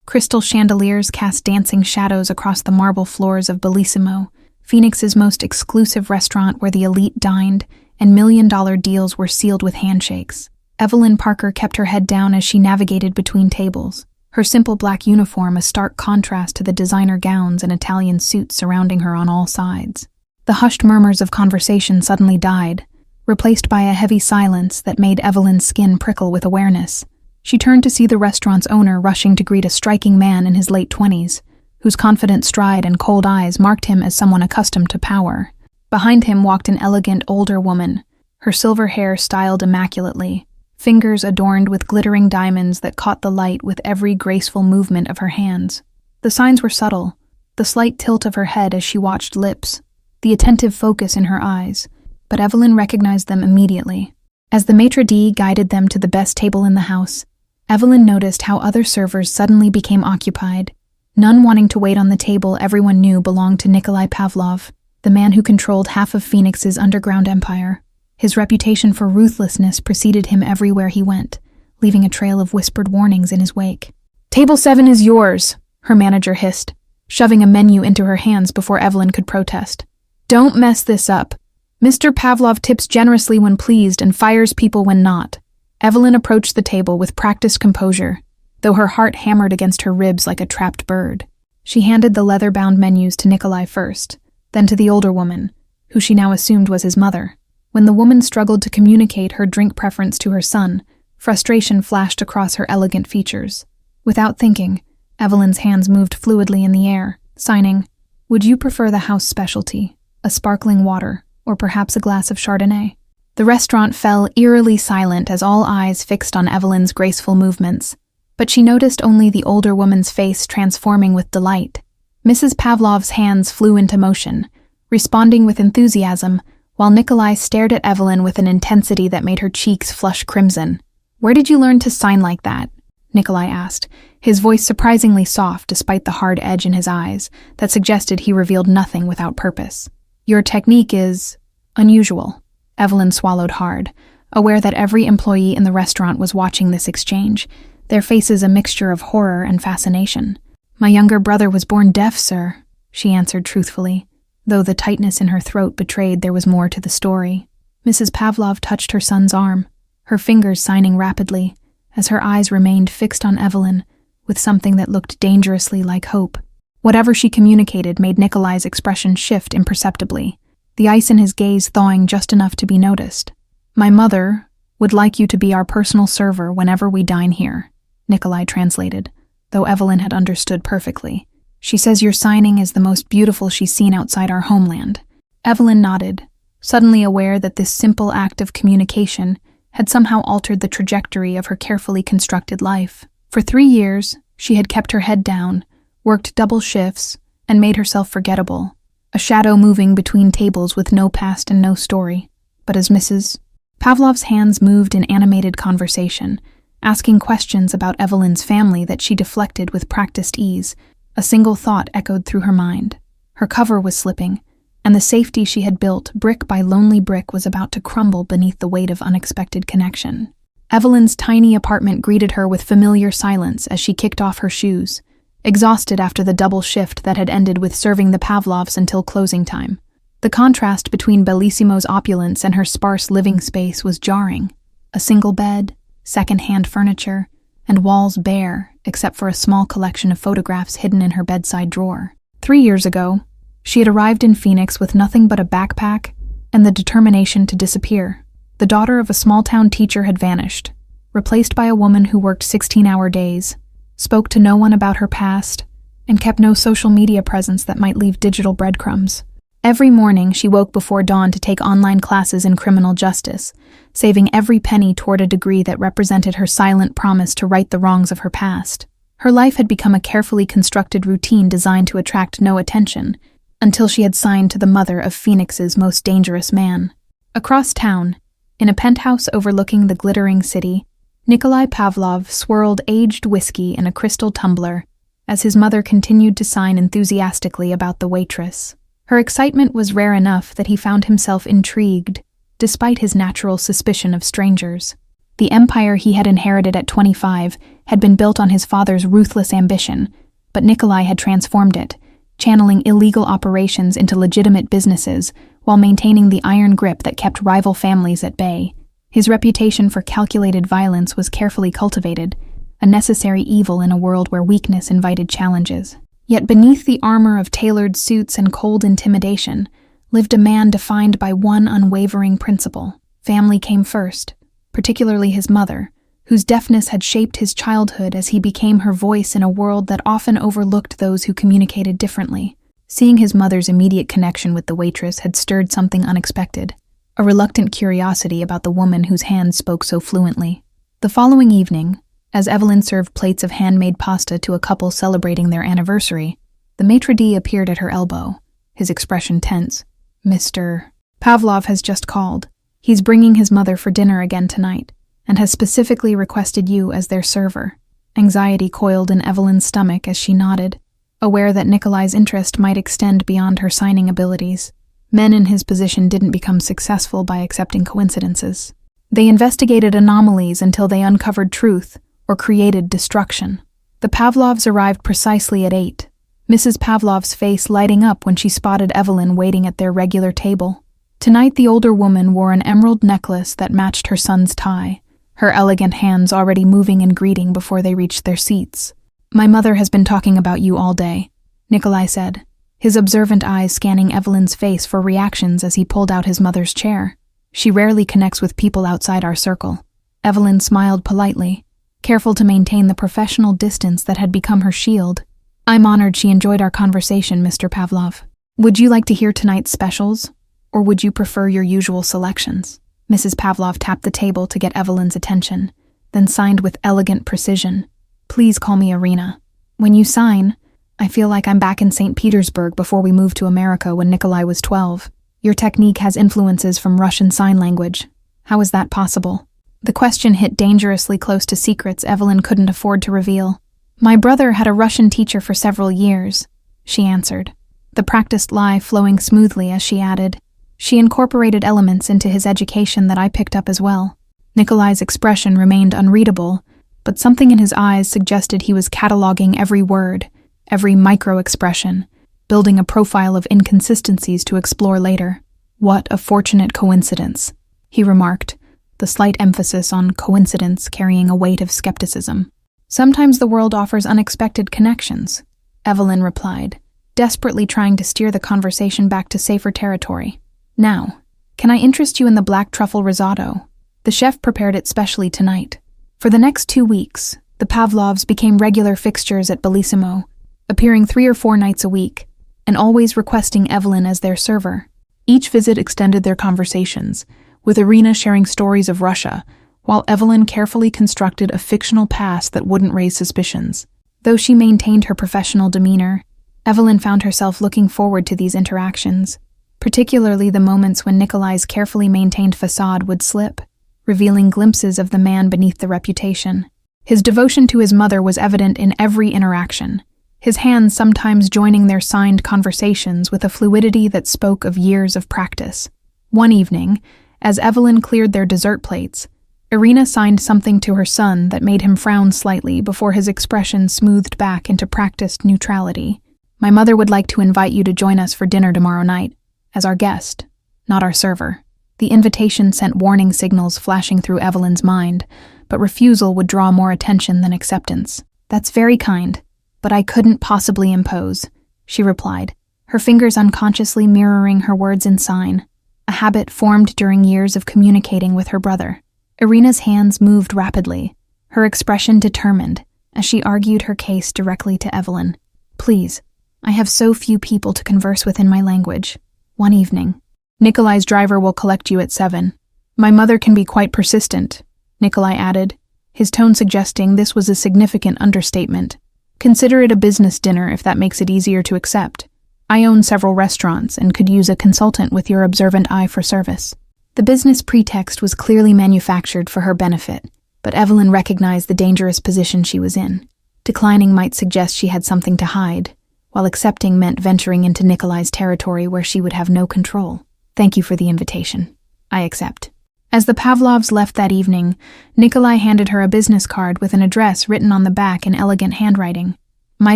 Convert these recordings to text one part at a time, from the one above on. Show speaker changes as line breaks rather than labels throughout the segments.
Crystal chandeliers cast dancing shadows across the marble floors of Bellissimo, Phoenix's most exclusive restaurant where the elite dined and million-dollar deals were sealed with handshakes. Evelyn Parker kept her head down as she navigated between tables, her simple black uniform a stark contrast to the designer gowns and Italian suits surrounding her on all sides. The hushed murmurs of conversation suddenly died, replaced by a heavy silence that made Evelyn's skin prickle with awareness. She turned to see the restaurant's owner rushing to greet a striking man in his late 20s, whose confident stride and cold eyes marked him as someone accustomed to power. Behind him walked an elegant older woman, her silver hair styled immaculately, fingers adorned with glittering diamonds that caught the light with every graceful movement of her hands. The signs were subtle, the slight tilt of her head as she watched lips, the attentive focus in her eyes, but Evelyn recognized them immediately. As the maitre d' guided them to the best table in the house, Evelyn noticed how other servers suddenly became occupied, none wanting to wait on the table everyone knew belonged to Nikolai Pavlov, the man who controlled half of Phoenix's underground empire. His reputation for ruthlessness preceded him everywhere he went, leaving a trail of whispered warnings in his wake. "Table 7 is yours," her manager hissed, shoving a menu into her hands before Evelyn could protest. "Don't mess this up. Mr. Pavlov tips generously when pleased and fires people when not." Evelyn approached the table with practiced composure, though her heart hammered against her ribs like a trapped bird. She handed the leather-bound menus to Nikolai first, then to the older woman, who she now assumed was his mother. When the woman struggled to communicate her drink preference to her son, frustration flashed across her elegant features. Without thinking, Evelyn's hands moved fluidly in the air, signing, "Would you prefer the house specialty, a sparkling water, or perhaps a glass of Chardonnay?" The restaurant fell eerily silent as all eyes fixed on Evelyn's graceful movements, but she noticed only the older woman's face transforming with delight. Mrs. Pavlov's hands flew into motion, responding with enthusiasm, while Nikolai stared at Evelyn with an intensity that made her cheeks flush crimson. "Where did you learn to sign like that?" Nikolai asked, his voice surprisingly soft despite the hard edge in his eyes that suggested he revealed nothing without purpose. "Your technique is unusual." Evelyn swallowed hard, aware that every employee in the restaurant was watching this exchange, their faces a mixture of horror and fascination. "My younger brother was born deaf, sir," she answered truthfully, though the tightness in her throat betrayed there was more to the story. Mrs. Pavlov touched her son's arm, her fingers signing rapidly, as her eyes remained fixed on Evelyn, with something that looked dangerously like hope. Whatever she communicated made Nikolai's expression shift imperceptibly, the ice in his gaze thawing just enough to be noticed. "My mother would like you to be our personal server whenever we dine here," Nikolai translated, though Evelyn had understood perfectly. "She says your signing is the most beautiful she's seen outside our homeland." Evelyn nodded, suddenly aware that this simple act of communication had somehow altered the trajectory of her carefully constructed life. For 3 years, she had kept her head down, worked double shifts, and made herself forgettable, a shadow moving between tables with no past and no story. But as Mrs. Pavlov's hands moved in animated conversation, asking questions about Evelyn's family that she deflected with practiced ease, a single thought echoed through her mind. Her cover was slipping, and the safety she had built brick by lonely brick was about to crumble beneath the weight of unexpected connection. Evelyn's tiny apartment greeted her with familiar silence as she kicked off her shoes, exhausted after the double shift that had ended with serving the Pavlovs until closing time. The contrast between Bellissimo's opulence and her sparse living space was jarring. A single bed, second-hand furniture, and walls bare, except for a small collection of photographs hidden in her bedside drawer. 3 years ago, she had arrived in Phoenix with nothing but a backpack and the determination to disappear. The daughter of a small-town teacher had vanished, replaced by a woman who worked 16-hour days, spoke to no one about her past, and kept no social media presence that might leave digital breadcrumbs. Every morning, she woke before dawn to take online classes in criminal justice, saving every penny toward a degree that represented her silent promise to right the wrongs of her past. Her life had become a carefully constructed routine designed to attract no attention, until she had signed to the mother of Phoenix's most dangerous man. Across town, in a penthouse overlooking the glittering city, Nikolai Pavlov swirled aged whiskey in a crystal tumbler as his mother continued to sign enthusiastically about the waitress. Her excitement was rare enough that he found himself intrigued, despite his natural suspicion of strangers. The empire he had inherited at 25 had been built on his father's ruthless ambition, but Nikolai had transformed it, channeling illegal operations into legitimate businesses while maintaining the iron grip that kept rival families at bay. His reputation for calculated violence was carefully cultivated, a necessary evil in a world where weakness invited challenges. Yet beneath the armor of tailored suits and cold intimidation lived a man defined by one unwavering principle. Family came first, particularly his mother, whose deafness had shaped his childhood as he became her voice in a world that often overlooked those who communicated differently. Seeing his mother's immediate connection with the waitress had stirred something unexpected, a reluctant curiosity about the woman whose hands spoke so fluently. The following evening, as Evelyn served plates of handmade pasta to a couple celebrating their anniversary, the maitre d' appeared at her elbow, his expression tense. "Mr. Pavlov has just called. He's bringing his mother for dinner again tonight, and has specifically requested you as their server." Anxiety coiled in Evelyn's stomach as she nodded, aware that Nikolai's interest might extend beyond her signing abilities. Men in his position didn't become successful by accepting coincidences. They investigated anomalies until they uncovered truth or created destruction. The Pavlovs arrived precisely at 8, Mrs. Pavlov's face lighting up when she spotted Evelyn waiting at their regular table. Tonight the older woman wore an emerald necklace that matched her son's tie, her elegant hands already moving in greeting before they reached their seats. "My mother has been talking about you all day," Nikolai said, his observant eyes scanning Evelyn's face for reactions as he pulled out his mother's chair. "She rarely connects with people outside our circle." Evelyn smiled politely, careful to maintain the professional distance that had become her shield. "I'm honored she enjoyed our conversation, Mr. Pavlov. Would you like to hear tonight's specials, or would you prefer your usual selections?" Mrs. Pavlov tapped the table to get Evelyn's attention, then signed with elegant precision. "Please call me Irina. When you sign, I feel like I'm back in St. Petersburg before we moved to America when Nikolai was 12. Your technique has influences from Russian Sign Language. How is that possible?" The question hit dangerously close to secrets Evelyn couldn't afford to reveal. "My brother had a Russian teacher for several years," she answered, the practiced lie flowing smoothly as she added, "She incorporated elements into his education that I picked up as well." Nikolai's expression remained unreadable, but something in his eyes suggested he was cataloging every word, every micro-expression, building a profile of inconsistencies to explore later. "What a fortunate coincidence," he remarked, the slight emphasis on coincidence carrying a weight of skepticism. "Sometimes the world offers unexpected connections," Evelyn replied, desperately trying to steer the conversation back to safer territory. "Now, can I interest you in the black truffle risotto? The chef prepared it specially tonight." For the next 2 weeks, the Pavlovs became regular fixtures at Bellissimo, appearing 3 or 4 nights a week, and always requesting Evelyn as their server. Each visit extended their conversations, with Irina sharing stories of Russia, while Evelyn carefully constructed a fictional past that wouldn't raise suspicions. Though she maintained her professional demeanor, Evelyn found herself looking forward to these interactions, particularly the moments when Nikolai's carefully maintained facade would slip, revealing glimpses of the man beneath the reputation. His devotion to his mother was evident in every interaction, his hands sometimes joining their signed conversations with a fluidity that spoke of years of practice. One evening, as Evelyn cleared their dessert plates, Irina signed something to her son that made him frown slightly before his expression smoothed back into practiced neutrality. "My mother would like to invite you to join us for dinner tomorrow night, as our guest, not our server." The invitation sent warning signals flashing through Evelyn's mind, but refusal would draw more attention than acceptance. "That's very kind, but I couldn't possibly impose," she replied, her fingers unconsciously mirroring her words in sign, a habit formed during years of communicating with her brother. Irina's hands moved rapidly, her expression determined, as she argued her case directly to Evelyn. "Please, I have so few people to converse with in my language. One evening. Nikolai's driver will collect you at 7. My mother can be quite persistent," Nikolai added, his tone suggesting this was a significant understatement. "Consider it a business dinner if that makes it easier to accept. I own several restaurants and could use a consultant with your observant eye for service." The business pretext was clearly manufactured for her benefit, but Evelyn recognized the dangerous position she was in. Declining might suggest she had something to hide, while accepting meant venturing into Nikolai's territory where she would have no control. "Thank you for the invitation. I accept." As the Pavlovs left that evening, Nikolai handed her a business card with an address written on the back in elegant handwriting. My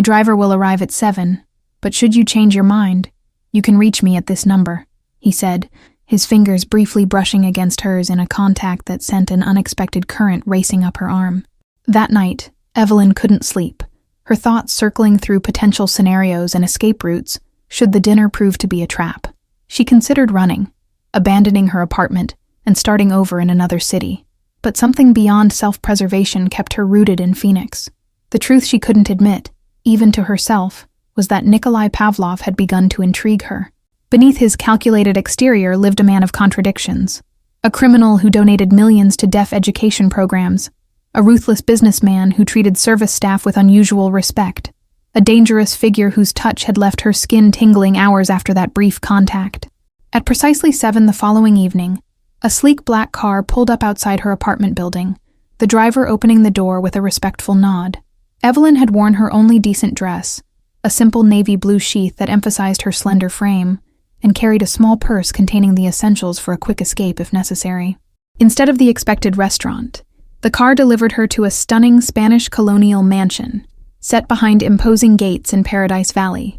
driver will arrive at 7, but should you change your mind, you can reach me at this number, he said, his fingers briefly brushing against hers in a contact that sent an unexpected current racing up her arm. That night, Evelyn couldn't sleep, her thoughts circling through potential scenarios and escape routes should the dinner prove to be a trap. She considered running, abandoning her apartment, and starting over in another city. But something beyond self-preservation kept her rooted in Phoenix. The truth she couldn't admit, even to herself, was that Nikolai Pavlov had begun to intrigue her. Beneath his calculated exterior lived a man of contradictions. A criminal who donated millions to deaf education programs. A ruthless businessman who treated service staff with unusual respect. A dangerous figure whose touch had left her skin tingling hours after that brief contact. At precisely 7 the following evening, a sleek black car pulled up outside her apartment building, the driver opening the door with a respectful nod. Evelyn had worn her only decent dress, a simple navy blue sheath that emphasized her slender frame, and carried a small purse containing the essentials for a quick escape if necessary. Instead of the expected restaurant, the car delivered her to a stunning Spanish colonial mansion, set behind imposing gates in Paradise Valley.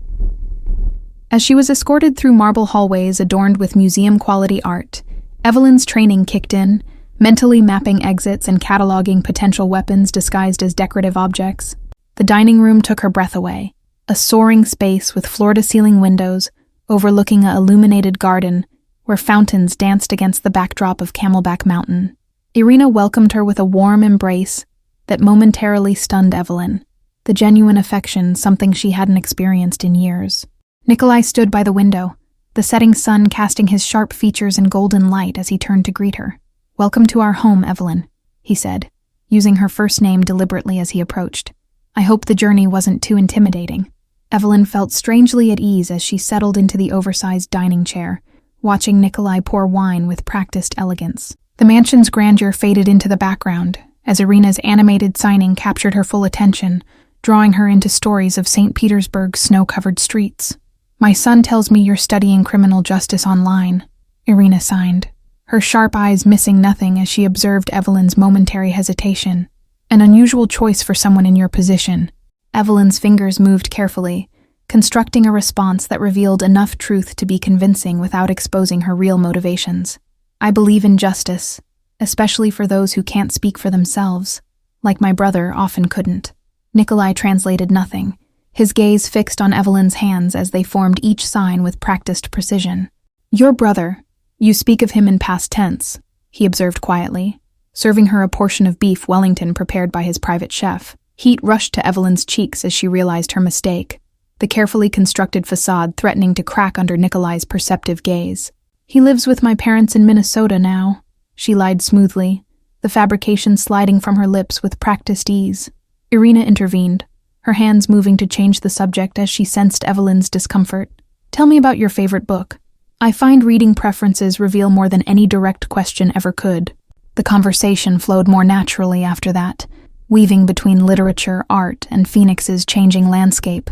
As she was escorted through marble hallways adorned with museum-quality art, Evelyn's training kicked in, mentally mapping exits and cataloging potential weapons disguised as decorative objects. The dining room took her breath away, a soaring space with floor-to-ceiling windows overlooking an illuminated garden where fountains danced against the backdrop of Camelback Mountain. Irina welcomed her with a warm embrace that momentarily stunned Evelyn, the genuine affection something she hadn't experienced in years. Nikolai stood by the window, the setting sun casting his sharp features in golden light as he turned to greet her. "Welcome to our home, Evelyn," he said, using her first name deliberately as he approached. "I hope the journey wasn't too intimidating." Evelyn felt strangely at ease as she settled into the oversized dining chair, watching Nikolai pour wine with practiced elegance. The mansion's grandeur faded into the background as Irina's animated signing captured her full attention, drawing her into stories of St. Petersburg's snow-covered streets. "My son tells me you're studying criminal justice online," Irina signed, her sharp eyes missing nothing as she observed Evelyn's momentary hesitation. "An unusual choice for someone in your position." Evelyn's fingers moved carefully, constructing a response that revealed enough truth to be convincing without exposing her real motivations. "I believe in justice, especially for those who can't speak for themselves, like my brother often couldn't." Nikolai translated nothing, his gaze fixed on Evelyn's hands as they formed each sign with practiced precision. "Your brother, you speak of him in past tense," he observed quietly, serving her a portion of beef Wellington prepared by his private chef. Heat rushed to Evelyn's cheeks as she realized her mistake, the carefully constructed facade threatening to crack under Nikolai's perceptive gaze. "He lives with my parents in Minnesota now," she lied smoothly, the fabrication sliding from her lips with practiced ease. Irina intervened, her hands moving to change the subject as she sensed Evelyn's discomfort. "Tell me about your favorite book. I find reading preferences reveal more than any direct question ever could." The conversation flowed more naturally after that, weaving between literature, art, and Phoenix's changing landscape,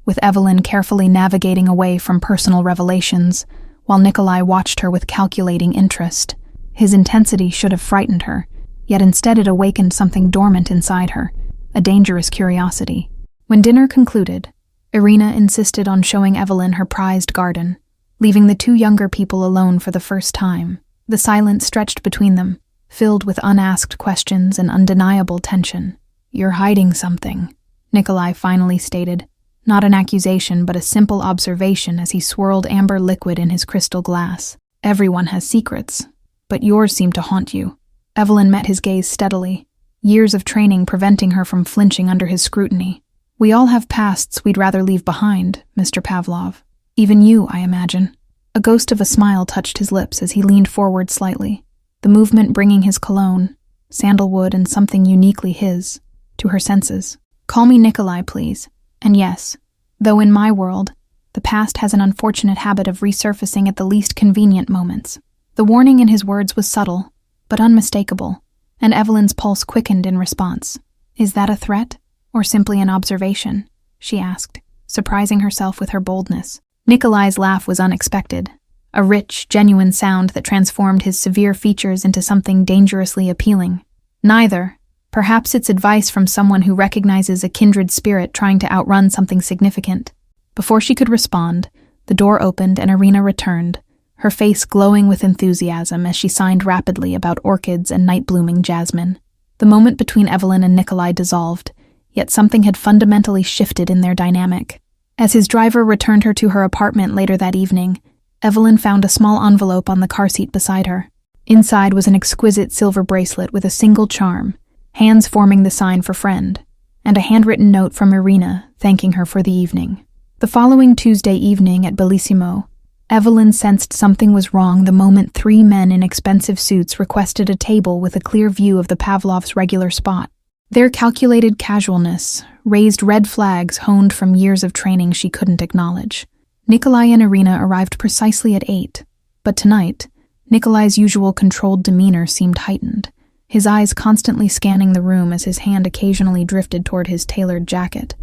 with Evelyn carefully navigating away from personal revelations, while Nikolai watched her with calculating interest. His intensity should have frightened her, yet instead it awakened something dormant inside her, a dangerous curiosity. When dinner concluded, Irina insisted on showing Evelyn her prized garden, leaving the two younger people alone for the first time. The silence stretched between them, filled with unasked questions and undeniable tension. "You're hiding something," Nikolai finally stated, not an accusation but a simple observation as he swirled amber liquid in his crystal glass. "Everyone has secrets, but yours seem to haunt you." Evelyn met his gaze steadily, years of training preventing her from flinching under his scrutiny. "We all have pasts we'd rather leave behind, Mr. Pavlov. Even you, I imagine." A ghost of a smile touched his lips as he leaned forward slightly, the movement bringing his cologne, sandalwood and something uniquely his, to her senses. "Call me Nikolai, please. And yes, though in my world, the past has an unfortunate habit of resurfacing at the least convenient moments." The warning in his words was subtle, but unmistakable, and Evelyn's pulse quickened in response. "Is that a threat, or simply an observation?" she asked, surprising herself with her boldness. Nikolai's laugh was unexpected, a rich, genuine sound that transformed his severe features into something dangerously appealing. Neither. Perhaps it's advice from someone who recognizes a kindred spirit trying to outrun something significant. Before she could respond, the door opened and Irina returned, her face glowing with enthusiasm as she signed rapidly about orchids and night-blooming jasmine. The moment between Evelyn and Nikolai dissolved, yet something had fundamentally shifted in their dynamic. As his driver returned her to her apartment later that evening, Evelyn found a small envelope on the car seat beside her. Inside was an exquisite silver bracelet with a single charm, hands forming the sign for friend, and a handwritten note from Irina thanking her for the evening. The following Tuesday evening at Bellissimo, Evelyn sensed something was wrong the moment 3 men in expensive suits requested a table with a clear view of the Pavlovs' regular spot. Their calculated casualness raised red flags honed from years of training she couldn't acknowledge. Nikolai and Irina arrived precisely at 8, but tonight, Nikolai's usual controlled demeanor seemed heightened, his eyes constantly scanning the room as his hand occasionally drifted toward his tailored jacket.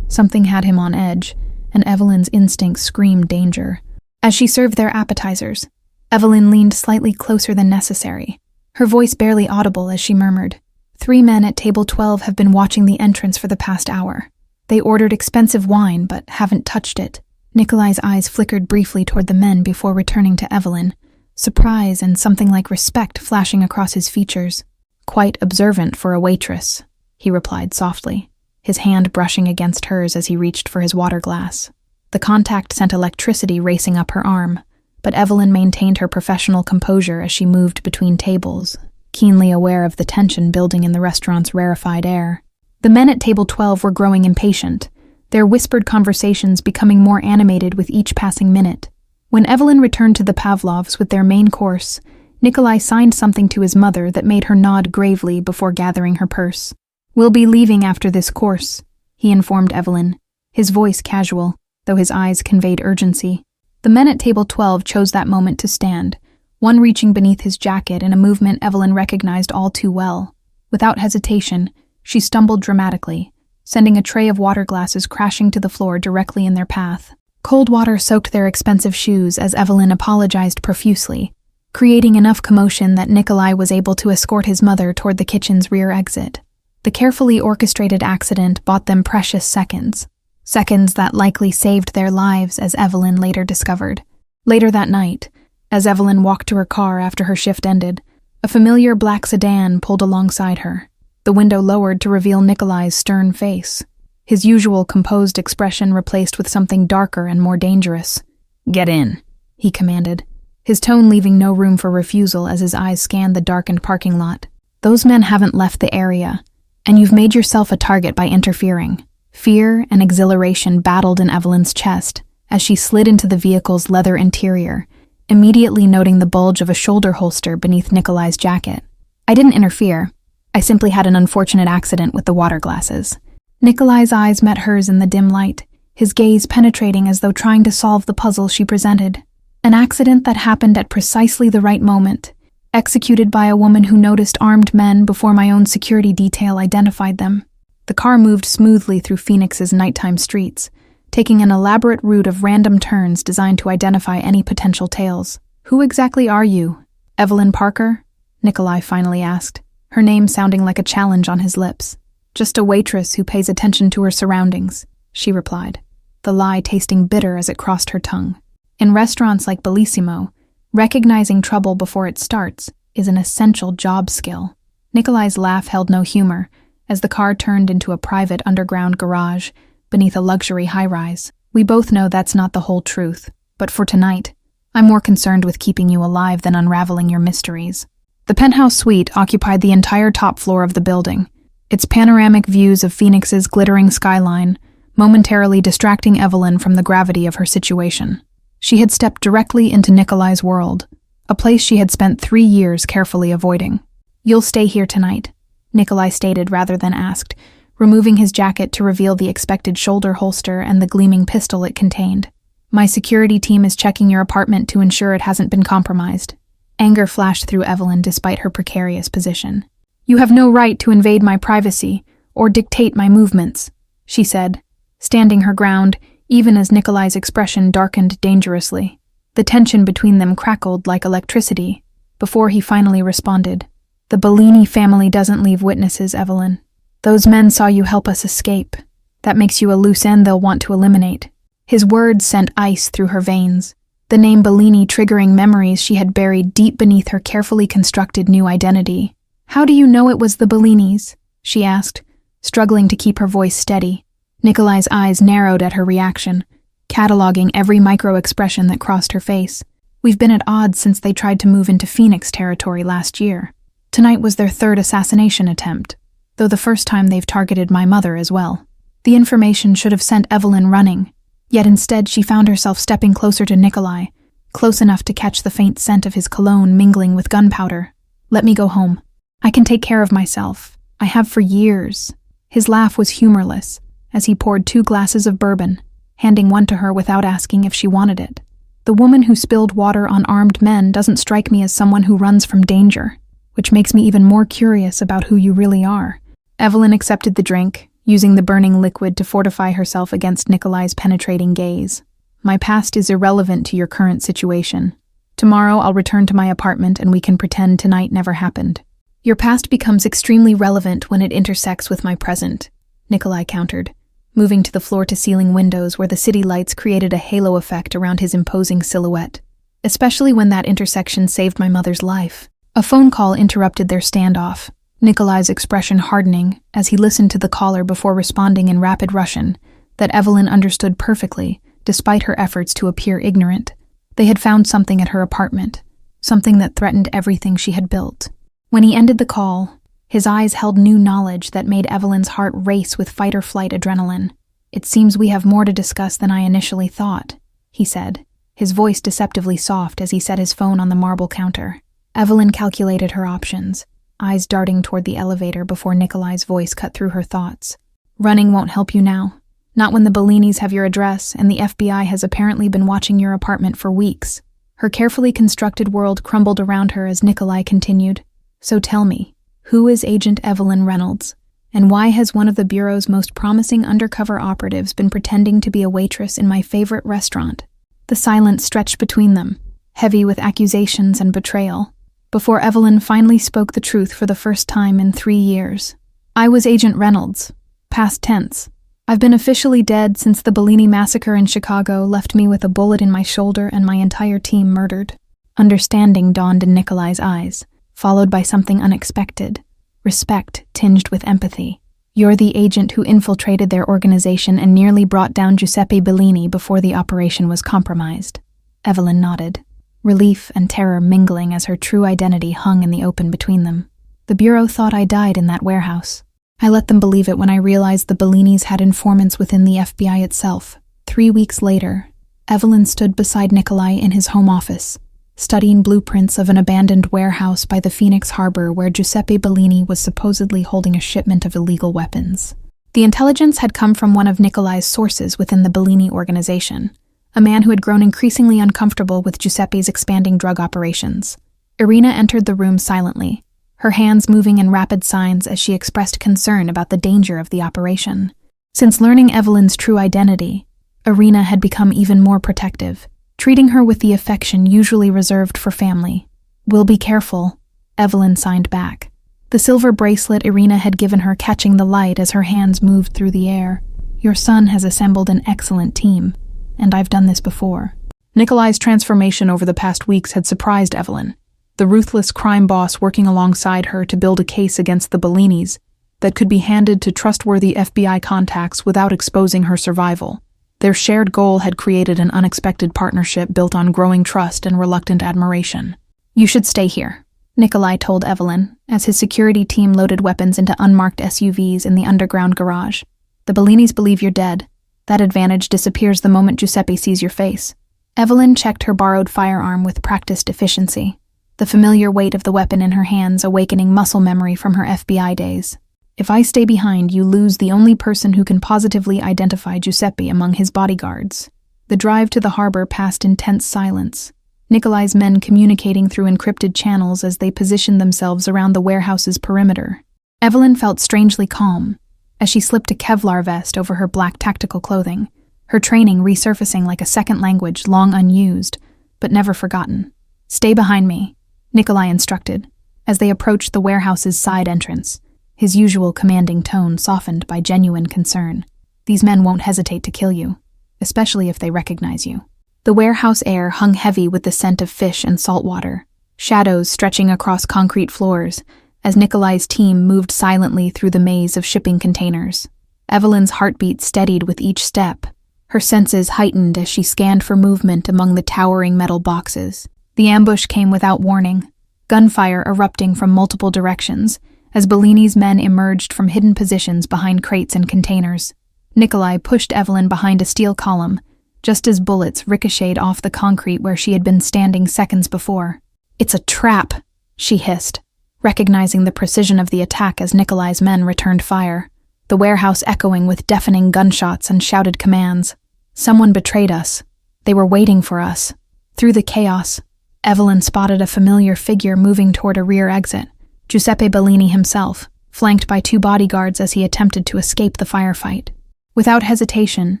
Something had him on edge, and Evelyn's instincts screamed danger. As she served their appetizers, Evelyn leaned slightly closer than necessary, her voice barely audible as she murmured, 3 men at table 12 have been watching the entrance for the past hour. They ordered expensive wine, but haven't touched it. Nikolai's eyes flickered briefly toward the men before returning to Evelyn, surprise and something like respect flashing across his features. Quite observant for a waitress, he replied softly, his hand brushing against hers as he reached for his water glass. The contact sent electricity racing up her arm, but Evelyn maintained her professional composure as she moved between tables, keenly aware of the tension building in the restaurant's rarefied air. The men at table 12 were growing impatient, their whispered conversations becoming more animated with each passing minute. When Evelyn returned to the Pavlovs with their main course, Nikolai signed something to his mother that made her nod gravely before gathering her purse. "We'll be leaving after this course," he informed Evelyn, his voice casual, though his eyes conveyed urgency. The men at table 12 chose that moment to stand, one reaching beneath his jacket in a movement Evelyn recognized all too well. Without hesitation, she stumbled dramatically, sending a tray of water glasses crashing to the floor directly in their path. Cold water soaked their expensive shoes as Evelyn apologized profusely, creating enough commotion that Nikolai was able to escort his mother toward the kitchen's rear exit. The carefully orchestrated accident bought them precious seconds that likely saved their lives, as Evelyn later discovered. Later that night, as Evelyn walked to her car after her shift ended, a familiar black sedan pulled alongside her, the window lowered to reveal Nikolai's stern face, his usual composed expression replaced with something darker and more dangerous. "Get in," he commanded, his tone leaving no room for refusal as his eyes scanned the darkened parking lot. "Those men haven't left the area, and you've made yourself a target by interfering." Fear and exhilaration battled in Evelyn's chest as she slid into the vehicle's leather interior, immediately noting the bulge of a shoulder holster beneath Nikolai's jacket. "I didn't interfere. I simply had an unfortunate accident with the water glasses." Nikolai's eyes met hers in the dim light, his gaze penetrating as though trying to solve the puzzle she presented. An accident that happened at precisely the right moment, executed by a woman who noticed armed men before my own security detail identified them. The car moved smoothly through Phoenix's nighttime streets, taking an elaborate route of random turns designed to identify any potential tails. "Who exactly are you? Evelyn Parker?" Nikolai finally asked, her name sounding like a challenge on his lips. "Just a waitress who pays attention to her surroundings," she replied, the lie tasting bitter as it crossed her tongue. In restaurants like Bellissimo, recognizing trouble before it starts is an essential job skill. Nikolai's laugh held no humor as the car turned into a private underground garage beneath a luxury high-rise. "We both know that's not the whole truth, but for tonight, I'm more concerned with keeping you alive than unraveling your mysteries." The penthouse suite occupied the entire top floor of the building, its panoramic views of Phoenix's glittering skyline momentarily distracting Evelyn from the gravity of her situation. She had stepped directly into Nikolai's world, a place she had spent 3 years carefully avoiding. "You'll stay here tonight," Nikolai stated rather than asked, removing his jacket to reveal the expected shoulder holster and the gleaming pistol it contained. "My security team is checking your apartment to ensure it hasn't been compromised." Anger flashed through Evelyn despite her precarious position. "You have no right to invade my privacy or dictate my movements," she said, standing her ground even as Nikolai's expression darkened dangerously. The tension between them crackled like electricity before he finally responded. "The Bellini family doesn't leave witnesses, Evelyn. Those men saw you help us escape. That makes you a loose end they'll want to eliminate." His words sent ice through her veins, the name Bellini triggering memories she had buried deep beneath her carefully constructed new identity. "How do you know it was the Bellinis?" she asked, struggling to keep her voice steady. Nikolai's eyes narrowed at her reaction, cataloging every micro-expression that crossed her face. "We've been at odds since they tried to move into Phoenix territory last year. Tonight was their third assassination attempt, though the first time they've targeted my mother as well." The information should have sent Evelyn running, yet instead she found herself stepping closer to Nikolai, close enough to catch the faint scent of his cologne mingling with gunpowder. "Let me go home. I can take care of myself. I have for years." His laugh was humorless as he poured 2 glasses of bourbon, handing one to her without asking if she wanted it. "The woman who spilled water on armed men doesn't strike me as someone who runs from danger, which makes me even more curious about who you really are." Evelyn accepted the drink, using the burning liquid to fortify herself against Nikolai's penetrating gaze. "My past is irrelevant to your current situation. Tomorrow I'll return to my apartment and we can pretend tonight never happened." "Your past becomes extremely relevant when it intersects with my present," Nikolai countered, moving to the floor-to-ceiling windows where the city lights created a halo effect around his imposing silhouette. "Especially when that intersection saved my mother's life." A phone call interrupted their standoff, Nikolai's expression hardening as he listened to the caller before responding in rapid Russian that Evelyn understood perfectly, despite her efforts to appear ignorant. They had found something at her apartment, something that threatened everything she had built. When he ended the call, his eyes held new knowledge that made Evelyn's heart race with fight-or-flight adrenaline. "It seems we have more to discuss than I initially thought," he said, his voice deceptively soft as he set his phone on the marble counter. Evelyn calculated her options, eyes darting toward the elevator before Nikolai's voice cut through her thoughts. "Running won't help you now. Not when the Bellinis have your address and the FBI has apparently been watching your apartment for weeks." Her carefully constructed world crumbled around her as Nikolai continued. "So tell me, who is Agent Evelyn Reynolds? And why has one of the Bureau's most promising undercover operatives been pretending to be a waitress in my favorite restaurant?" The silence stretched between them, heavy with accusations and betrayal, before Evelyn finally spoke the truth for the first time in 3 years. "I was Agent Reynolds, past tense. I've been officially dead since the Bellini massacre in Chicago left me with a bullet in my shoulder and my entire team murdered." Understanding dawned in Nikolai's eyes, followed by something unexpected, respect tinged with empathy. "You're the agent who infiltrated their organization and nearly brought down Giuseppe Bellini before the operation was compromised." Evelyn nodded, relief and terror mingling as her true identity hung in the open between them. "The Bureau thought I died in that warehouse. I let them believe it when I realized the Bellinis had informants within the FBI itself." 3 weeks later, Evelyn stood beside Nikolai in his home office, studying blueprints of an abandoned warehouse by the Phoenix harbor where Giuseppe Bellini was supposedly holding a shipment of illegal weapons. The intelligence had come from one of Nikolai's sources within the Bellini organization, a man who had grown increasingly uncomfortable with Giuseppe's expanding drug operations. Irina entered the room silently, her hands moving in rapid signs as she expressed concern about the danger of the operation. Since learning Evelyn's true identity, Irina had become even more protective, treating her with the affection usually reserved for family. "We'll be careful," Evelyn signed back, the silver bracelet Irina had given her catching the light as her hands moved through the air. "Your son has assembled an excellent team, and I've done this before." Nikolai's transformation over the past weeks had surprised Evelyn, the ruthless crime boss working alongside her to build a case against the Bellinis that could be handed to trustworthy FBI contacts without exposing her survival. Their shared goal had created an unexpected partnership built on growing trust and reluctant admiration. "You should stay here," Nikolai told Evelyn, as his security team loaded weapons into unmarked SUVs in the underground garage. "The Bellinis believe you're dead. That advantage disappears the moment Giuseppe sees your face." Evelyn checked her borrowed firearm with practiced efficiency, the familiar weight of the weapon in her hands awakening muscle memory from her FBI days. "If I stay behind, you lose the only person who can positively identify Giuseppe among his bodyguards." The drive to the harbor passed in tense silence, Nikolai's men communicating through encrypted channels as they positioned themselves around the warehouse's perimeter. Evelyn felt strangely calm as she slipped a Kevlar vest over her black tactical clothing, her training resurfacing like a second language long unused, but never forgotten. "Stay behind me," Nikolai instructed, as they approached the warehouse's side entrance, his usual commanding tone softened by genuine concern. "These men won't hesitate to kill you, especially if they recognize you." The warehouse air hung heavy with the scent of fish and salt water, shadows stretching across concrete floors as Nikolai's team moved silently through the maze of shipping containers. Evelyn's heartbeat steadied with each step, her senses heightened as she scanned for movement among the towering metal boxes. The ambush came without warning, gunfire erupting from multiple directions as Bellini's men emerged from hidden positions behind crates and containers. Nikolai pushed Evelyn behind a steel column, just as bullets ricocheted off the concrete where she had been standing seconds before. "It's a trap," she hissed, recognizing the precision of the attack as Nikolai's men returned fire, the warehouse echoing with deafening gunshots and shouted commands. Someone betrayed us. They were waiting for us. Through the chaos, Evelyn spotted a familiar figure moving toward a rear exit, Giuseppe Bellini himself, flanked by 2 bodyguards as he attempted to escape the firefight. Without hesitation,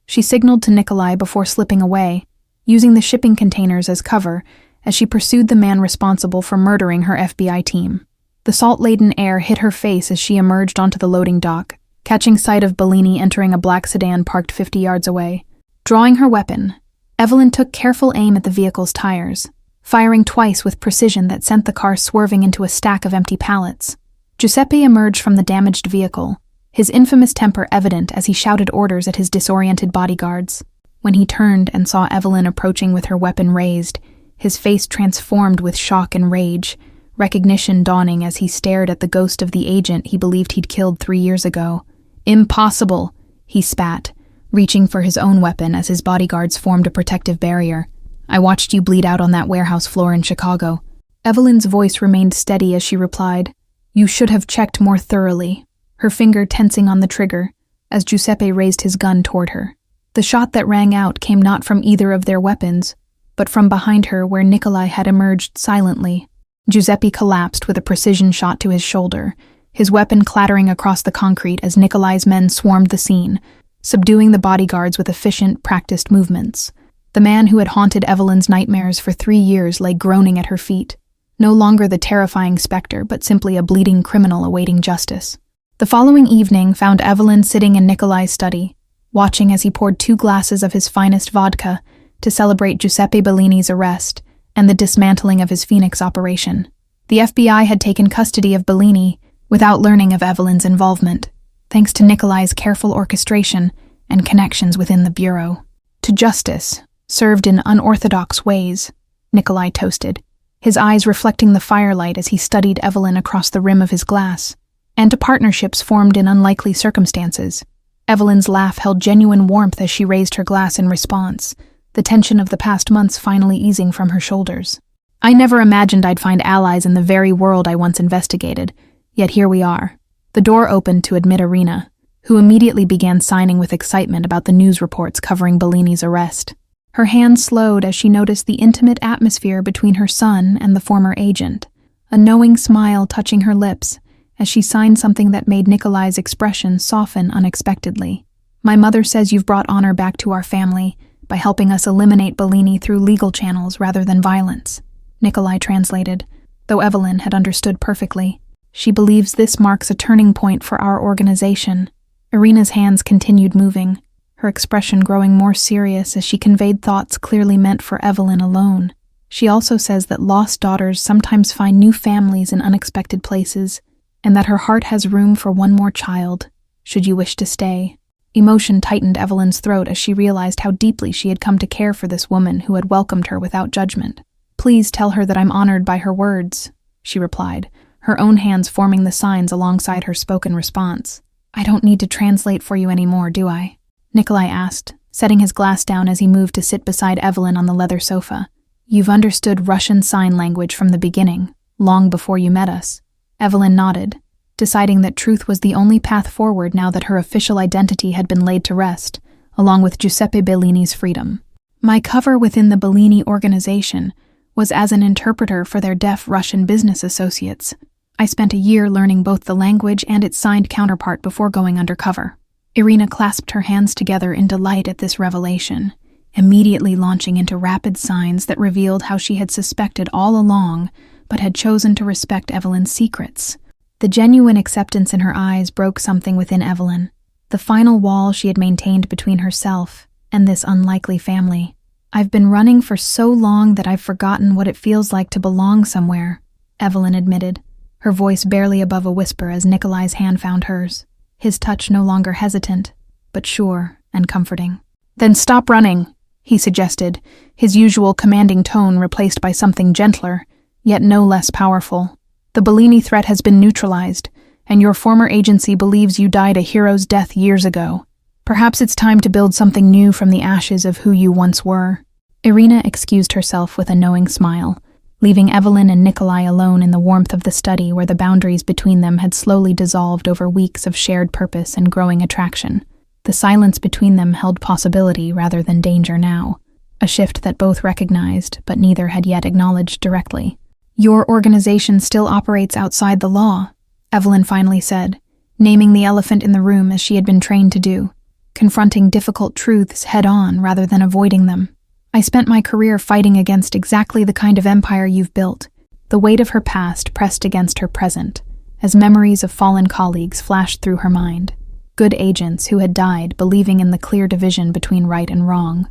she signaled to Nikolai before slipping away, using the shipping containers as cover as she pursued the man responsible for murdering her FBI team. The salt-laden air hit her face as she emerged onto the loading dock, catching sight of Bellini entering a black sedan parked 50 yards away. Drawing her weapon, Evelyn took careful aim at the vehicle's tires, firing twice with precision that sent the car swerving into a stack of empty pallets. Giuseppe emerged from the damaged vehicle, his infamous temper evident as he shouted orders at his disoriented bodyguards. When he turned and saw Evelyn approaching with her weapon raised, his face transformed with shock and rage, recognition dawning as he stared at the ghost of the agent he believed he'd killed 3 years ago. "Impossible," he spat, reaching for his own weapon as his bodyguards formed a protective barrier. "I watched you bleed out on that warehouse floor in Chicago." Evelyn's voice remained steady as she replied, "You should have checked more thoroughly," her finger tensing on the trigger as Giuseppe raised his gun toward her. The shot that rang out came not from either of their weapons, but from behind her where Nikolai had emerged silently. Giuseppe collapsed with a precision shot to his shoulder, his weapon clattering across the concrete as Nikolai's men swarmed the scene, subduing the bodyguards with efficient, practiced movements. The man who had haunted Evelyn's nightmares for 3 years lay groaning at her feet, no longer the terrifying specter, but simply a bleeding criminal awaiting justice. The following evening found Evelyn sitting in Nikolai's study, watching as he poured 2 glasses of his finest vodka to celebrate Giuseppe Bellini's arrest and the dismantling of his Phoenix operation. The FBI had taken custody of Bellini without learning of Evelyn's involvement, thanks to Nikolai's careful orchestration and connections within the Bureau. "To justice, served in unorthodox ways," Nikolai toasted, his eyes reflecting the firelight as he studied Evelyn across the rim of his glass, "and to partnerships formed in unlikely circumstances." Evelyn's laugh held genuine warmth as she raised her glass in response, the tension of the past months finally easing from her shoulders. "I never imagined I'd find allies in the very world I once investigated, yet here we are." The door opened to admit Irina, who immediately began signing with excitement about the news reports covering Bellini's arrest. Her hand slowed as she noticed the intimate atmosphere between her son and the former agent, a knowing smile touching her lips as she signed something that made Nikolai's expression soften unexpectedly. "My mother says you've brought honor back to our family by helping us eliminate Bellini through legal channels rather than violence," Nikolai translated, though Evelyn had understood perfectly. "She believes this marks a turning point for our organization." Irina's hands continued moving, her expression growing more serious as she conveyed thoughts clearly meant for Evelyn alone. "She also says that lost daughters sometimes find new families in unexpected places, and that her heart has room for one more child, should you wish to stay." Emotion tightened Evelyn's throat as she realized how deeply she had come to care for this woman who had welcomed her without judgment. "Please tell her that I'm honored by her words," she replied, her own hands forming the signs alongside her spoken response. "I don't need to translate for you anymore, do I?" Nikolai asked, setting his glass down as he moved to sit beside Evelyn on the leather sofa. "You've understood Russian sign language from the beginning, long before you met us." Evelyn nodded, deciding that truth was the only path forward now that her official identity had been laid to rest, along with Giuseppe Bellini's freedom. "My cover within the Bellini organization was as an interpreter for their deaf Russian business associates. I spent a year learning both the language and its signed counterpart before going undercover." Irina clasped her hands together in delight at this revelation, immediately launching into rapid signs that revealed how she had suspected all along, but had chosen to respect Evelyn's secrets. The genuine acceptance in her eyes broke something within Evelyn, the final wall she had maintained between herself and this unlikely family. "I've been running for so long that I've forgotten what it feels like to belong somewhere," Evelyn admitted, her voice barely above a whisper as Nikolai's hand found hers, his touch no longer hesitant, but sure and comforting. "Then stop running," he suggested, his usual commanding tone replaced by something gentler, yet no less powerful. "The Bellini threat has been neutralized, and your former agency believes you died a hero's death years ago. Perhaps it's time to build something new from the ashes of who you once were." Irina excused herself with a knowing smile, leaving Evelyn and Nikolai alone in the warmth of the study where the boundaries between them had slowly dissolved over weeks of shared purpose and growing attraction. The silence between them held possibility rather than danger now, a shift that both recognized but neither had yet acknowledged directly. "Your organization still operates outside the law," Evelyn finally said, naming the elephant in the room as she had been trained to do, confronting difficult truths head-on rather than avoiding them. "I spent my career fighting against exactly the kind of empire you've built." The weight of her past pressed against her present, as memories of fallen colleagues flashed through her mind. Good agents who had died believing in the clear division between right and wrong.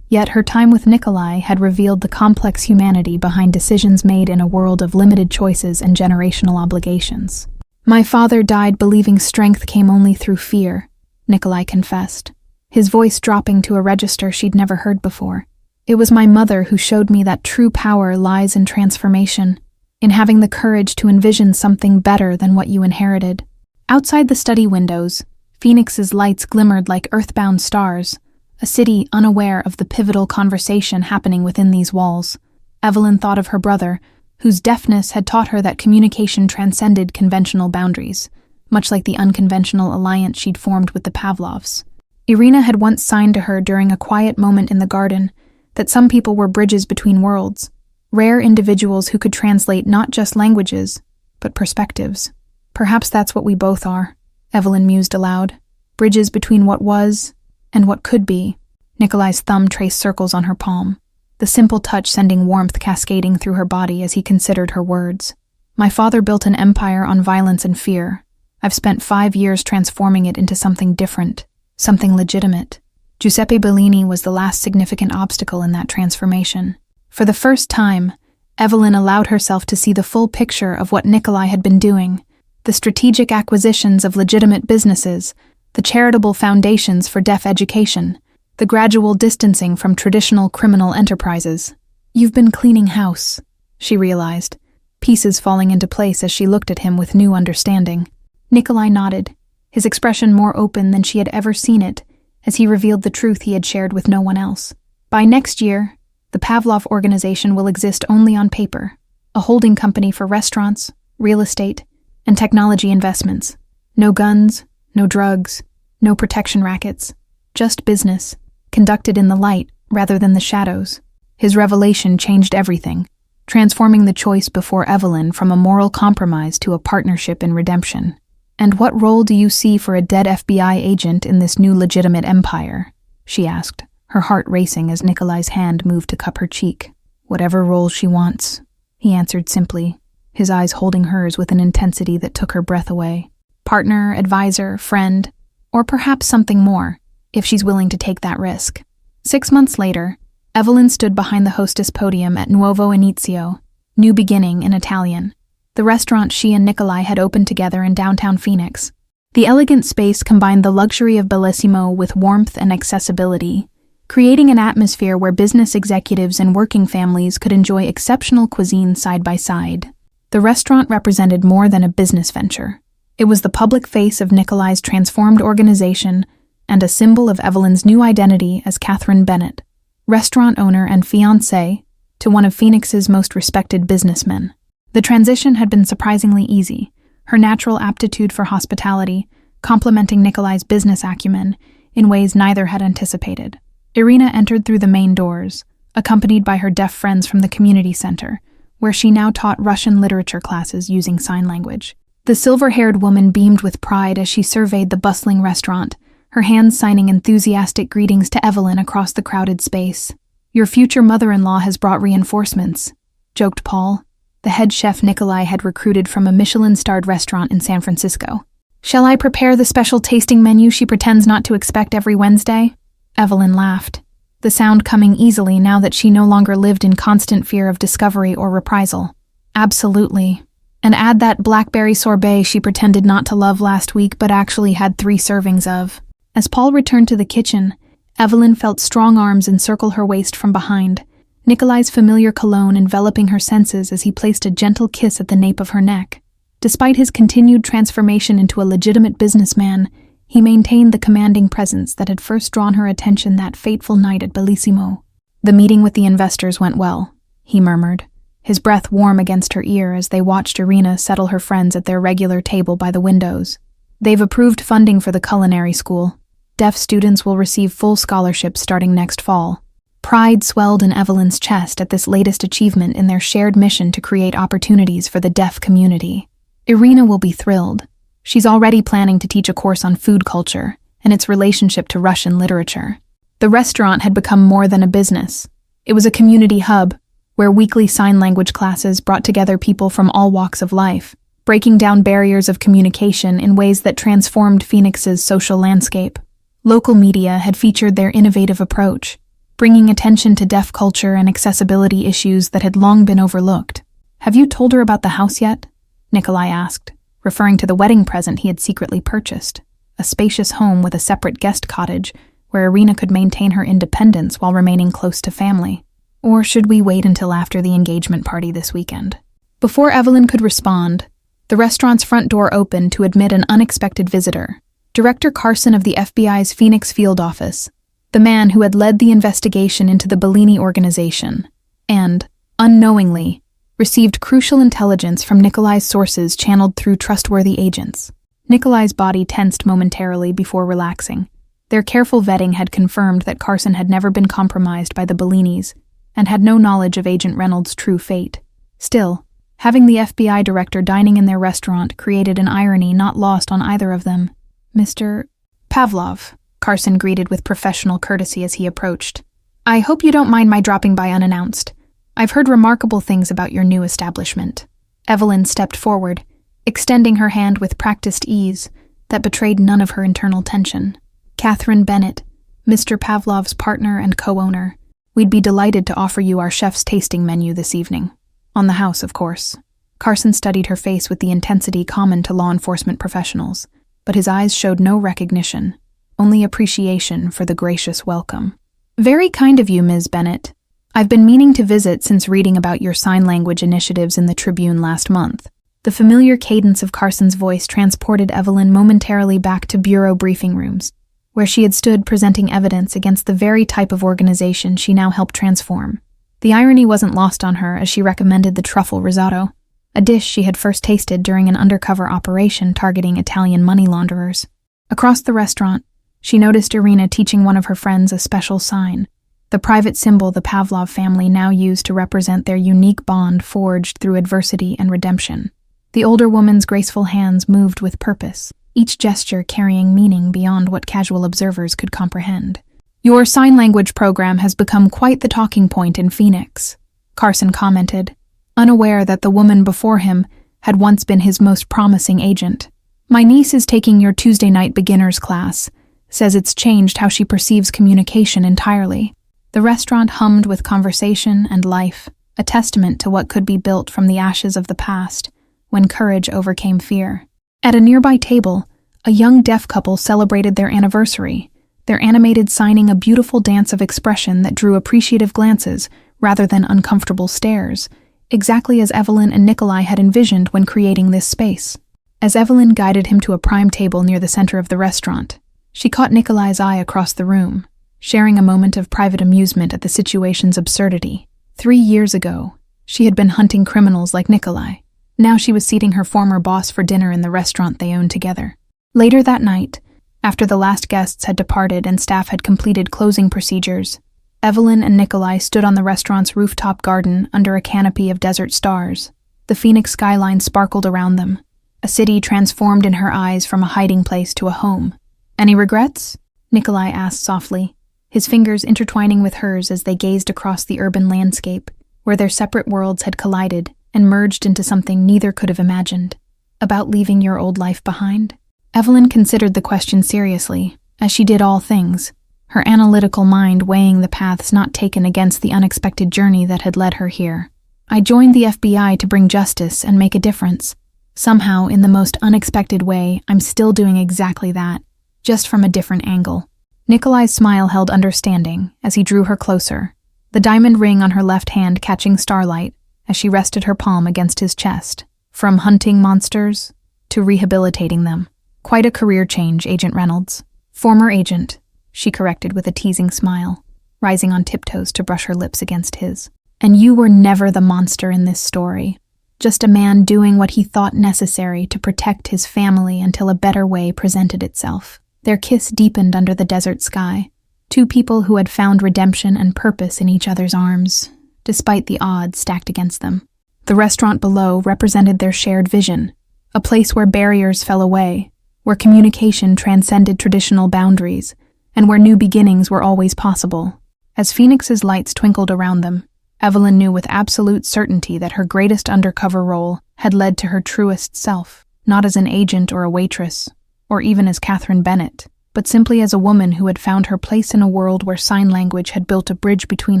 Yet her time with Nikolai had revealed the complex humanity behind decisions made in a world of limited choices and generational obligations. "My father died believing strength came only through fear," Nikolai confessed, his voice dropping to a register she'd never heard before. "It was my mother who showed me that true power lies in transformation, in having the courage to envision something better than what you inherited." Outside the study windows, Phoenix's lights glimmered like earthbound stars, a city unaware of the pivotal conversation happening within these walls. Evelyn thought of her brother, whose deafness had taught her that communication transcended conventional boundaries, much like the unconventional alliance she'd formed with the Pavlovs. Irina had once signed to her during a quiet moment in the garden that some people were bridges between worlds, rare individuals who could translate not just languages, but perspectives. "Perhaps that's what we both are," Evelyn mused aloud, "bridges between what was and what could be." Nikolai's thumb traced circles on her palm, the simple touch sending warmth cascading through her body as he considered her words. "My father built an empire on violence and fear. I've spent 5 years transforming it into something different, something legitimate." Giuseppe Bellini was the last significant obstacle in that transformation. For the first time, Evelyn allowed herself to see the full picture of what Nikolai had been doing, the strategic acquisitions of legitimate businesses, the charitable foundations for deaf education, the gradual distancing from traditional criminal enterprises. "You've been cleaning house," she realized, pieces falling into place as she looked at him with new understanding. Nikolai nodded, his expression more open than she had ever seen it, as he revealed the truth he had shared with no one else. "By next year, the Pavlov organization will exist only on paper, a holding company for restaurants, real estate, and technology investments. No guns, no drugs, no protection rackets, just business, conducted in the light rather than the shadows." His revelation changed everything, transforming the choice before Evelyn from a moral compromise to a partnership in redemption. "And what role do you see for a dead FBI agent in this new legitimate empire?" she asked, her heart racing as Nikolai's hand moved to cup her cheek. "Whatever role she wants," he answered simply, his eyes holding hers with an intensity that took her breath away. "Partner, advisor, friend, or perhaps something more, if she's willing to take that risk." 6 months later, Evelyn stood behind the hostess podium at Nuovo Inizio, New Beginning in Italian, the restaurant she and Nikolai had opened together in downtown Phoenix. The elegant space combined the luxury of Bellissimo with warmth and accessibility, creating an atmosphere where business executives and working families could enjoy exceptional cuisine side by side. The restaurant represented more than a business venture. It was the public face of Nikolai's transformed organization and a symbol of Evelyn's new identity as Catherine Bennett, restaurant owner and fiancée to one of Phoenix's most respected businessmen. The transition had been surprisingly easy, her natural aptitude for hospitality complementing Nikolai's business acumen in ways neither had anticipated. Irina entered through the main doors, accompanied by her deaf friends from the community center, where she now taught Russian literature classes using sign language. The silver-haired woman beamed with pride as she surveyed the bustling restaurant, her hands signing enthusiastic greetings to Evelyn across the crowded space. "Your future mother-in-law has brought reinforcements," joked Paul, the head chef Nikolai had recruited from a Michelin-starred restaurant in San Francisco. "Shall I prepare the special tasting menu she pretends not to expect every Wednesday?" Evelyn laughed, the sound coming easily now that she no longer lived in constant fear of discovery or reprisal. "Absolutely. And add that blackberry sorbet she pretended not to love last week but actually had 3 servings of." As Paul returned to the kitchen, Evelyn felt strong arms encircle her waist from behind, Nikolai's familiar cologne enveloping her senses as he placed a gentle kiss at the nape of her neck. Despite his continued transformation into a legitimate businessman, he maintained the commanding presence that had first drawn her attention that fateful night at Bellissimo. "The meeting with the investors went well," he murmured, his breath warm against her ear as they watched Irina settle her friends at their regular table by the windows. "They've approved funding for the culinary school. Deaf students will receive full scholarships starting next fall." Pride swelled in Evelyn's chest at this latest achievement in their shared mission to create opportunities for the deaf community. Irina will be thrilled. She's already planning to teach a course on food culture and its relationship to Russian literature. The restaurant had become more than a business. It was a community hub where weekly sign language classes brought together people from all walks of life, breaking down barriers of communication in ways that transformed Phoenix's social landscape. Local media had featured their innovative approach, bringing attention to deaf culture and accessibility issues that had long been overlooked. "Have you told her about the house yet?" Nikolai asked, referring to the wedding present he had secretly purchased, a spacious home with a separate guest cottage where Irina could maintain her independence while remaining close to family. "Or should we wait until after the engagement party this weekend?" Before Evelyn could respond, the restaurant's front door opened to admit an unexpected visitor, Director Carson of the FBI's Phoenix field office, the man who had led the investigation into the Bellini organization, and, unknowingly, received crucial intelligence from Nikolai's sources channeled through trustworthy agents. Nikolai's body tensed momentarily before relaxing. Their careful vetting had confirmed that Carson had never been compromised by the Bellinis and had no knowledge of Agent Reynolds' true fate. Still, having the FBI director dining in their restaurant created an irony not lost on either of them. "Mr. Pavlov," Carson greeted with professional courtesy as he approached. "I hope you don't mind my dropping by unannounced. I've heard remarkable things about your new establishment." Evelyn stepped forward, extending her hand with practiced ease that betrayed none of her internal tension. "Catherine Bennett, Mr. Pavlov's partner and co-owner. We'd be delighted to offer you our chef's tasting menu this evening. On the house, of course." Carson studied her face with the intensity common to law enforcement professionals, but his eyes showed no recognition, only appreciation for the gracious welcome. "Very kind of you, Ms. Bennett. I've been meaning to visit since reading about your sign language initiatives in the Tribune last month." The familiar cadence of Carson's voice transported Evelyn momentarily back to bureau briefing rooms, where she had stood presenting evidence against the very type of organization she now helped transform. The irony wasn't lost on her as she recommended the truffle risotto, a dish she had first tasted during an undercover operation targeting Italian money launderers. Across the restaurant, she noticed Irina teaching one of her friends a special sign, the private symbol the Pavlov family now used to represent their unique bond forged through adversity and redemption. The older woman's graceful hands moved with purpose, each gesture carrying meaning beyond what casual observers could comprehend. "Your sign language program has become quite the talking point in Phoenix," Carson commented, unaware that the woman before him had once been his most promising agent. "My niece is taking your Tuesday night beginners class, says it's changed how she perceives communication entirely." The restaurant hummed with conversation and life, a testament to what could be built from the ashes of the past when courage overcame fear. At a nearby table, a young deaf couple celebrated their anniversary, their animated signing a beautiful dance of expression that drew appreciative glances rather than uncomfortable stares, exactly as Evelyn and Nikolai had envisioned when creating this space. As Evelyn guided him to a prime table near the center of the restaurant, she caught Nikolai's eye across the room, sharing a moment of private amusement at the situation's absurdity. 3 years ago, she had been hunting criminals like Nikolai. Now she was seating her former boss for dinner in the restaurant they owned together. Later that night, after the last guests had departed and staff had completed closing procedures, Evelyn and Nikolai stood on the restaurant's rooftop garden under a canopy of desert stars. The Phoenix skyline sparkled around them, a city transformed in her eyes from a hiding place to a home. "Any regrets?" Nikolai asked softly, his fingers intertwining with hers as they gazed across the urban landscape, where their separate worlds had collided and merged into something neither could have imagined. About leaving your old life behind? Evelyn considered the question seriously, as she did all things, her analytical mind weighing the paths not taken against the unexpected journey that had led her here. I joined the FBI to bring justice and make a difference. Somehow, in the most unexpected way, I'm still doing exactly that, just from a different angle. Nikolai's smile held understanding as he drew her closer, the diamond ring on her left hand catching starlight as she rested her palm against his chest. From hunting monsters to rehabilitating them. Quite a career change, Agent Reynolds. Former agent, she corrected with a teasing smile, rising on tiptoes to brush her lips against his. And you were never the monster in this story. Just a man doing what he thought necessary to protect his family until a better way presented itself. Their kiss deepened under the desert sky. Two people who had found redemption and purpose in each other's arms, despite the odds stacked against them. The restaurant below represented their shared vision, a place where barriers fell away, where communication transcended traditional boundaries, and where new beginnings were always possible. As Phoenix's lights twinkled around them, Evelyn knew with absolute certainty that her greatest undercover role had led to her truest self, not as an agent or a waitress, or even as Catherine Bennett, but simply as a woman who had found her place in a world where sign language had built a bridge between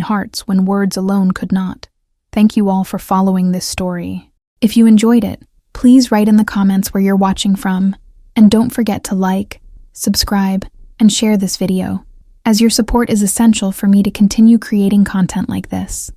hearts when words alone could not. Thank you all for following this story. If you enjoyed it, please write in the comments where you're watching from, and don't forget to like, subscribe, and share this video, as your support is essential for me to continue creating content like this.